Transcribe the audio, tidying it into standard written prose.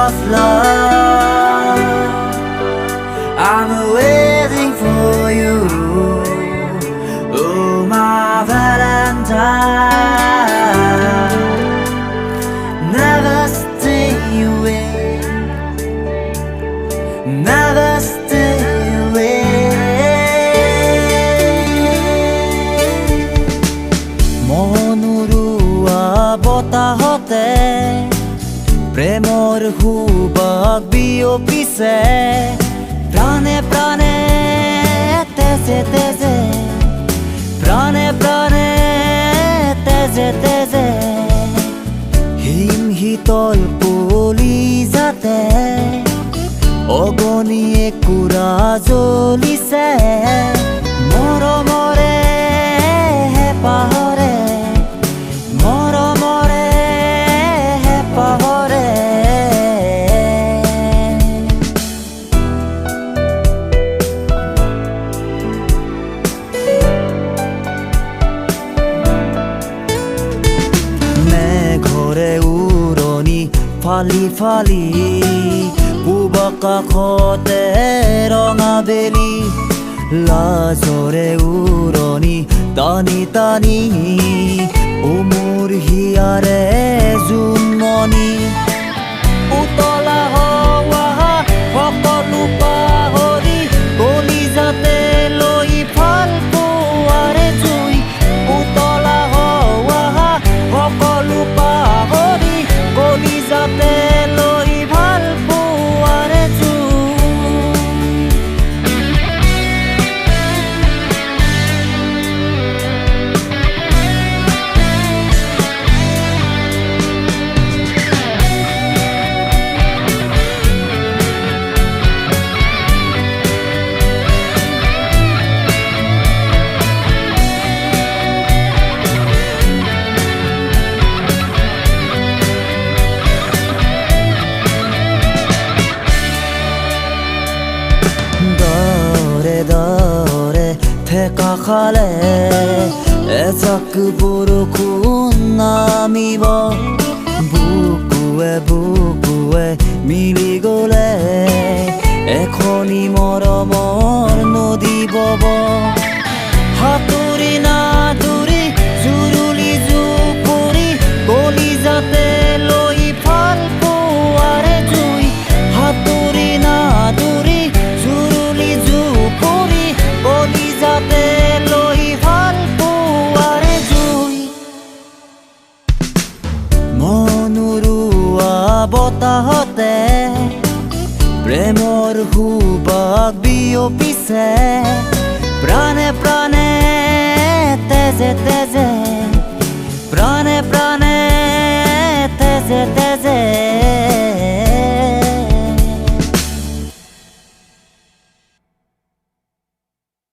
of love. I'm waiting for you, oh my Valentine. Never stay away, never stay away. মনুৰুৱা বতাহতে প্ৰেমৰ সুবাস বিয়পিছে, প্ৰাণে প্ৰাণে তেজে তেজে, প্ৰাণে প্ৰাণে তেজে তেজে। হিম শীতল কলিজাতে অগণিয়ে কুৰা জ্বলিছে, মৰমৰে হেঁপাহৰে, মৰমৰে হেঁপাহৰে। মেঘৰে উৰণি ফালি ফালি পূব আকাশতে ৰঙা বেলি, লাজৰে উৰণি টানি টানি ও মোৰ হিয়াৰে জোনমণি। উতলা হোৱা সকলো পাহৰি কলিজাতে লৈ ভাল পোৱাৰে জুই, উতলা হোৱা সকলো পাহৰি কলিজাতে লৈ ভাল পোৱাৰে জুই। দৰে দৰে ঠেকা খালে এজাক বৰষুণ নামিব, বুকুৱে বুকুৱে মিলি গ'লে এখনি মৰমৰ নদী বব। সাঁতুৰি নাদুৰি জুৰুলি জুপুৰি কলিজাতে লৈ ভাল পোৱাৰে জুই, সাঁতুৰি নাদুৰি জুৰুলি জুপুৰি কলিজাতে লৈ ভাল পোৱাৰে জুই। মনুৰুৱা বতাহতে প্ৰেমৰ সুবাস বিয়পিছে, প্ৰাণে প্ৰাণে তেজে তেজে।